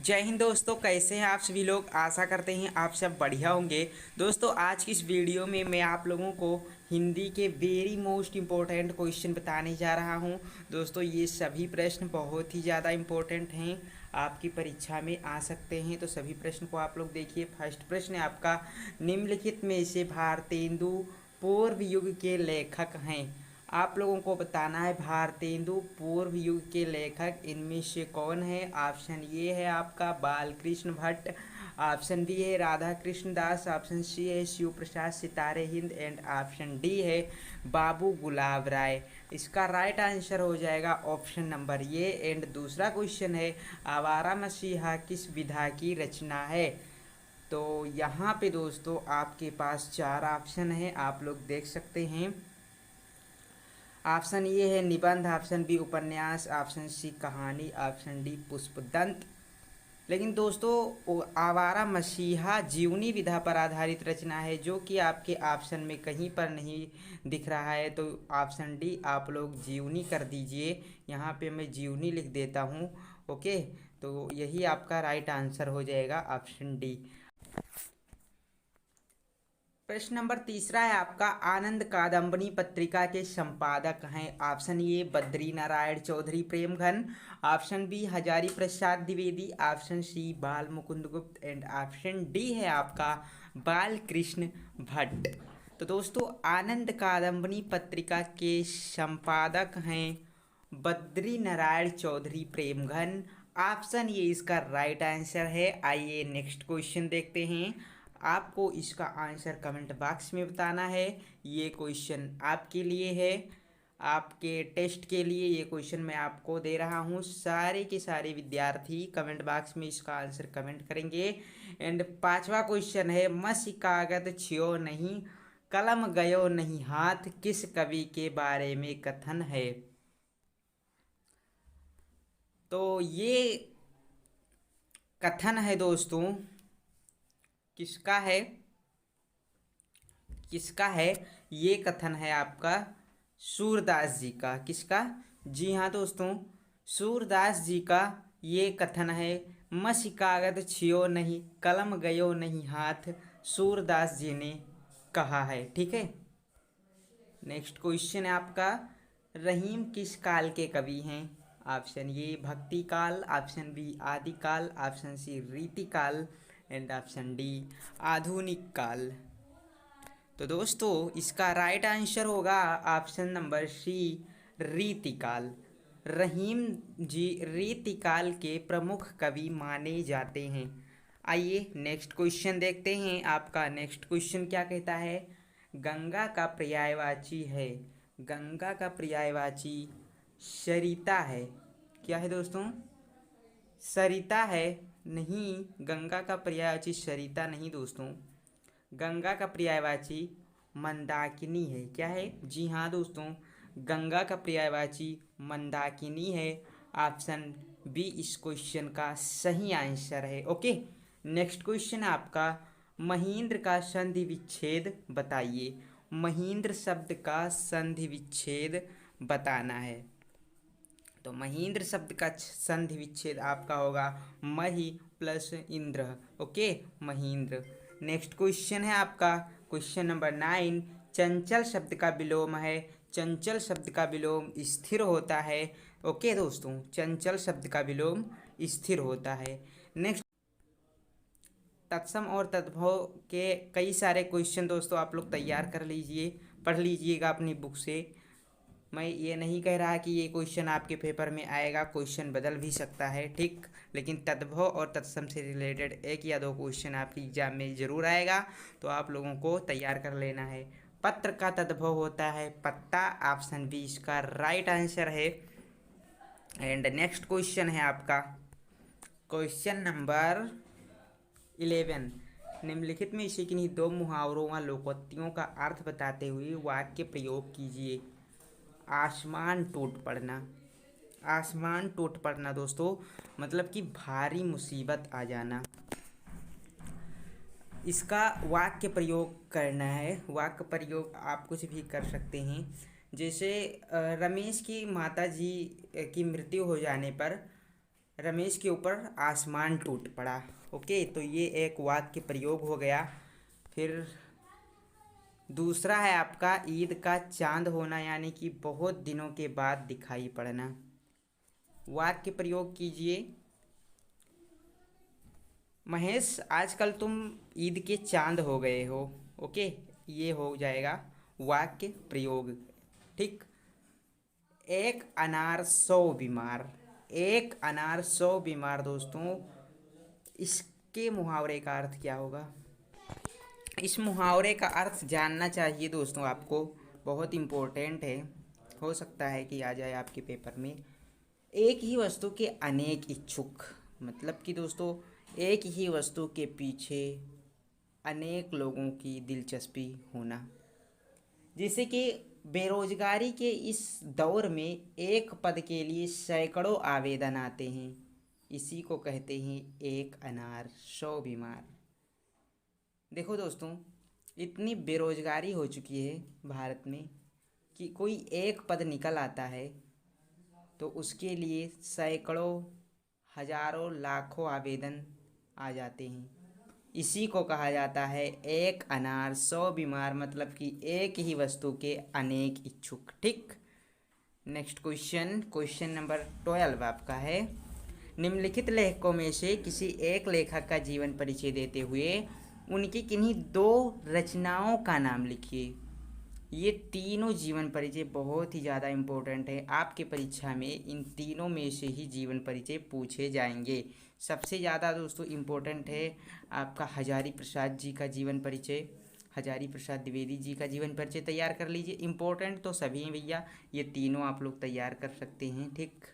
जय हिंद दोस्तों, कैसे हैं आप सभी लोग। आशा करते हैं आप सब बढ़िया होंगे। दोस्तों आज की इस वीडियो में मैं आप लोगों को हिंदी के वेरी मोस्ट इम्पोर्टेंट क्वेश्चन बताने जा रहा हूं। दोस्तों ये सभी प्रश्न बहुत ही ज़्यादा इम्पोर्टेंट हैं, आपकी परीक्षा में आ सकते हैं। तो सभी प्रश्न को आप लोग देखिए। फर्स्ट प्रश्न है आपका, निम्नलिखित में से भारतेंदु पूर्व युग के लेखक हैं। आप लोगों को बताना है भारतेंदु पूर्व युग के लेखक इनमें से कौन है। ऑप्शन ए है आपका बाल कृष्ण भट्ट, ऑप्शन बी है राधा कृष्ण दास, ऑप्शन सी है शिव प्रसाद सितारे हिंद एंड ऑप्शन डी है बाबू गुलाब राय। इसका राइट आंसर हो जाएगा ऑप्शन नंबर ए। एंड दूसरा क्वेश्चन है, आवारा मसीहा किस विधा की रचना है। तो यहाँ पे दोस्तों आपके पास चार ऑप्शन है, आप लोग देख सकते हैं। ऑप्शन ए है निबंध, ऑप्शन बी उपन्यास, ऑप्शन सी कहानी, ऑप्शन डी पुष्पदंत। लेकिन दोस्तों आवारा मसीहा जीवनी विधा पर आधारित रचना है, जो कि आपके ऑप्शन में कहीं पर नहीं दिख रहा है। तो ऑप्शन डी आप लोग जीवनी कर दीजिए। यहाँ पे मैं जीवनी लिख देता हूँ। ओके, तो यही आपका राइट आंसर हो जाएगा ऑप्शन डी। प्रश्न नंबर तीसरा है आपका, आनंद कादंबनी पत्रिका के संपादक हैं। Option A Badri Narayan Chaudhary Premghan, option B Hazari Prasad Dwivedi, option C Bal Mukund गुप्त एंड ऑप्शन डी है आपका बाल कृष्ण भट्ट। तो दोस्तों आनंद कादंबनी पत्रिका के संपादक हैं बद्री नारायण चौधरी प्रेमघन। ऑप्शन ये इसका राइट आंसर है। आइए नेक्स्ट क्वेश्चन देखते हैं। आपको इसका आंसर कमेंट बॉक्स में बताना है। ये क्वेश्चन आपके लिए है, आपके टेस्ट के लिए ये क्वेश्चन मैं आपको दे रहा हूँ। सारे के सारे विद्यार्थी कमेंट बॉक्स में इसका आंसर कमेंट करेंगे। एंड पांचवा क्वेश्चन है, मसी कागज छियो नहीं कलम गयो नहीं हाथ, किस कवि के बारे में कथन है। तो ये कथन है दोस्तों, किसका है, किसका है। ये कथन है आपका सूरदास जी का। किसका? जी हाँ दोस्तों, सूरदास जी का ये कथन है। मसी कागज छियो नहीं कलम गयो नहीं हाथ, सूरदास जी ने कहा है। ठीक है। नेक्स्ट क्वेश्चन है आपका, रहीम किस काल के कवि हैं। ऑप्शन ए भक्ति काल, ऑप्शन बी आदि काल, ऑप्शन सी रीति काल एंड ऑप्शन डी आधुनिक काल। तो दोस्तों इसका राइट आंसर होगा ऑप्शन नंबर सी रीतिकाल। रहीम जी रीतिकाल के प्रमुख कवि माने जाते हैं। आइए नेक्स्ट क्वेश्चन देखते हैं। आपका नेक्स्ट क्वेश्चन क्या कहता है, गंगा का पर्यायवाची है। गंगा का पर्यायवाची सरिता है। क्या है दोस्तों? सरिता है। नहीं, गंगा का पर्यायवाची सरिता नहीं दोस्तों, गंगा का पर्यायवाची मंदाकिनी है। क्या है? जी हाँ दोस्तों, गंगा का पर्यायवाची मंदाकिनी है। ऑप्शन बी इस क्वेश्चन का सही आंसर है। ओके, नेक्स्ट क्वेश्चन है आपका, महींद्र का संधि विच्छेद बताइए। महींद्र शब्द का संधि विच्छेद बताना है। तो महींद्र शब्द का संधि विच्छेद आपका होगा मही plus Indra. Okay, Mahindra. Next question है आपका क्वेश्चन नंबर 9, चंचल शब्द का विलोम है। चंचल शब्द का विलोम स्थिर होता है। ओके दोस्तों, चंचल शब्द का विलोम स्थिर होता है। नेक्स्ट, तत्सम और तद्भव के कई सारे क्वेश्चन दोस्तों आप लोग तैयार कर लीजिए, पढ़ लीजिएगा अपनी बुक से। मैं ये नहीं कह रहा कि ये क्वेश्चन आपके पेपर में आएगा, क्वेश्चन बदल भी सकता है। ठीक, लेकिन तद्भव और तत्सम से रिलेटेड एक या दो क्वेश्चन आपकी एग्जाम में ज़रूर आएगा, तो आप लोगों को तैयार कर लेना है। पत्र का तद्भव होता है पत्ता। ऑप्शन बी इसका राइट आंसर है। एंड नेक्स्ट क्वेश्चन है आपका क्वेश्चन नंबर 11, निम्नलिखित में से किन्हीं दो मुहावरों व लोकोक्तियों का अर्थ बताते हुए वाक्य प्रयोग कीजिए। आसमान टूट पड़ना। आसमान टूट पड़ना दोस्तों मतलब कि भारी मुसीबत आ जाना। इसका वाक्य प्रयोग करना है। वाक्य प्रयोग आप कुछ भी कर सकते हैं। जैसे रमेश की माता जी की मृत्यु हो जाने पर रमेश के ऊपर आसमान टूट पड़ा। ओके, तो ये एक वाक्य प्रयोग हो गया। फिर दूसरा है आपका ईद का चांद होना, यानी कि बहुत दिनों के बाद दिखाई पड़ना। वाक्य प्रयोग कीजिए। महेश, आजकल तुम ईद के चांद हो गए हो। ओके, ये हो जाएगा वाक्य प्रयोग। ठीक। एक अनार 100 बीमार। एक अनार 100 बीमार दोस्तों, इसके मुहावरे का अर्थ क्या होगा? इस मुहावरे का अर्थ जानना चाहिए दोस्तों आपको, बहुत इम्पोर्टेंट है। हो सकता है कि आ जाए आपके पेपर में। एक ही वस्तु के अनेक इच्छुक, मतलब कि दोस्तों एक ही वस्तु के पीछे अनेक लोगों की दिलचस्पी होना। जैसे कि बेरोजगारी के इस दौर में एक पद के लिए सैकड़ों आवेदन आते हैं, इसी को कहते हैं एक अनार 100 बीमार। देखो दोस्तों, इतनी बेरोजगारी हो चुकी है भारत में कि कोई एक पद निकल आता है तो उसके लिए सैकड़ों, हजारों, लाखों आवेदन आ जाते हैं। इसी को कहा जाता है एक अनार 100 बीमार, मतलब कि एक ही वस्तु के अनेक इच्छुक। ठीक। नेक्स्ट क्वेश्चन, क्वेश्चन नंबर 12 आपका है। निम्नलिखित लेखकों में से किसी एक लेखक का जीवन परिचय देते हुए उनकी किन्हीं 2 रचनाओं का नाम लिखिए। ये तीनों जीवन परिचय बहुत ही ज़्यादा इम्पोर्टेंट है। आपके परीक्षा में इन तीनों में से ही जीवन परिचय पूछे जाएंगे। सबसे ज़्यादा दोस्तों इम्पोर्टेंट है आपका हजारी प्रसाद जी का जीवन परिचय। हजारी प्रसाद द्विवेदी जी का जीवन परिचय तैयार कर लीजिए। इम्पोर्टेंट तो सभी हैं भैया, ये तीनों आप लोग तैयार कर सकते हैं। ठीक,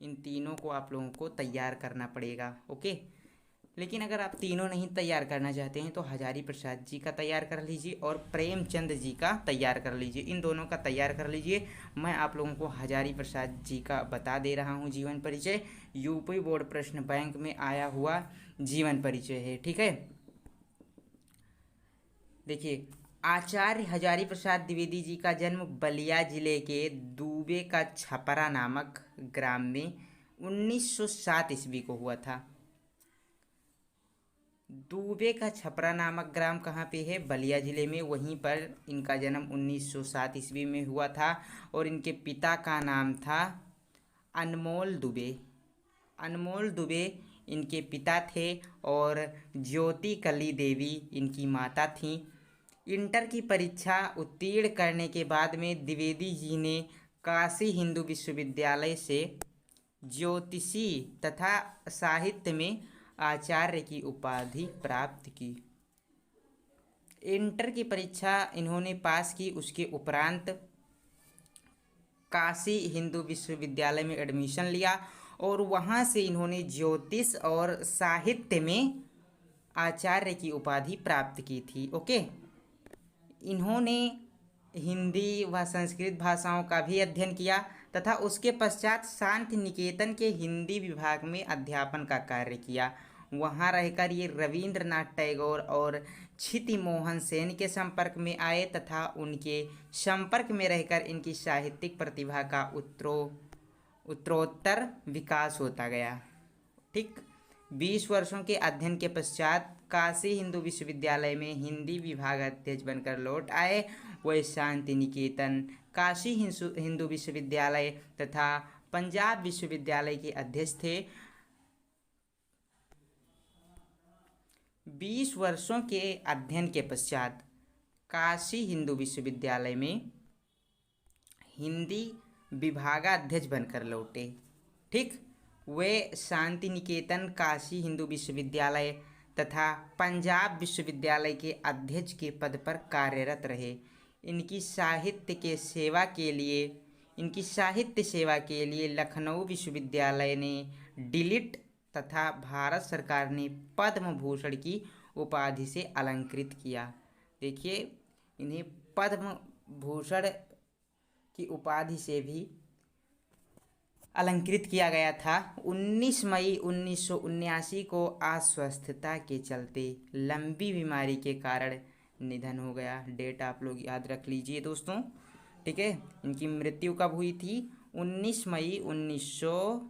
इन तीनों को आप लोगों को तैयार करना पड़ेगा। ओके, लेकिन अगर आप तीनों नहीं तैयार करना चाहते हैं तो हजारी प्रसाद जी का तैयार कर लीजिए और प्रेमचंद जी का तैयार कर लीजिए। इन दोनों का तैयार कर लीजिए। मैं आप लोगों को हजारी प्रसाद जी का बता दे रहा हूँ जीवन परिचय। यूपी बोर्ड प्रश्न बैंक में आया हुआ जीवन परिचय है। ठीक है, देखिए, आचार्य हजारी प्रसाद द्विवेदी जी का जन्म बलिया जिले के दूबे का छपरा नामक ग्राम में 1907 ईस्वी को हुआ था। दूबे का छपरा नामक ग्राम कहाँ पे है? बलिया जिले में। वहीं पर इनका जन्म 1907 ईस्वी में हुआ था और इनके पिता का नाम था अनमोल दुबे। अनमोल दुबे इनके पिता थे और ज्योति कली देवी इनकी माता थीं। इंटर की परीक्षा उत्तीर्ण करने के बाद में द्विवेदी जी ने काशी हिंदू विश्वविद्यालय से ज्योतिषी तथा साहित्य में आचार्य की उपाधि प्राप्त की। इंटर की परीक्षा इन्होंने पास की, उसके उपरांत काशी हिंदू विश्वविद्यालय में एडमिशन लिया और वहाँ से इन्होंने ज्योतिष और साहित्य में आचार्य की उपाधि प्राप्त की थी। ओके, इन्होंने हिंदी व संस्कृत भाषाओं का भी अध्ययन किया तथा उसके पश्चात शांति निकेतन के हिंदी विभाग में अध्यापन का कार्य किया। वहाँ रहकर ये रविंद्रनाथ टैगोर और क्षिति मोहन सेन के संपर्क में आए तथा उनके संपर्क में रहकर इनकी साहित्यिक प्रतिभा का उत्तरोत्तर विकास होता गया। ठीक, 20 वर्षों के अध्ययन के पश्चात काशी हिंदू विश्वविद्यालय में हिंदी विभाग अध्यक्ष बनकर लौट आए। वह शांति निकेतन, काशी हिंदू विश्वविद्यालय तथा पंजाब विश्वविद्यालय के अध्यक्ष थे। 20 वर्षों के अध्ययन के पश्चात काशी हिंदू विश्वविद्यालय में हिंदी विभागाध्यक्ष बनकर लौटे। ठीक, वे शांति निकेतन, काशी हिंदू विश्वविद्यालय तथा पंजाब विश्वविद्यालय के अध्यक्ष के पद पर कार्यरत रहे। इनकी साहित्य सेवा के लिए लखनऊ विश्वविद्यालय ने डिलिट तथा भारत सरकार ने पद्म भूषण की उपाधि से अलंकृत किया। देखिए, इन्हें पद्म भूषण की उपाधि से भी अलंकृत किया गया था। 19 मई 1979 को अस्वस्थता के चलते लंबी बीमारी के कारण निधन हो गया। डेट आप लोग याद रख लीजिए दोस्तों। ठीक है, इनकी मृत्यु कब हुई थी? 19 मई 1979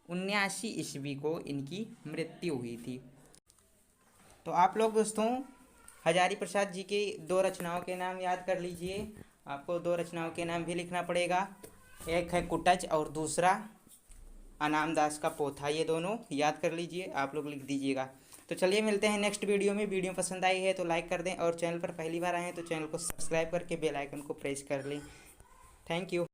1979 ईस्वी को इनकी मृत्यु हुई थी। तो आप लोग दोस्तों हजारी प्रसाद जी की 2 रचनाओं के नाम याद कर लीजिए। आपको 2 रचनाओं के नाम भी लिखना पड़ेगा। एक है कुटज और दूसरा अनाम दास का पोथा। ये दोनों याद कर लीजिए, आप लोग लिख दीजिएगा। तो चलिए मिलते हैं नेक्स्ट वीडियो में। वीडियो पसंद आई है तो लाइक कर दें और चैनल पर पहली बार आए हैं तो चैनल को सब्सक्राइब करके बेल आइकन को प्रेस कर लें। Thank you.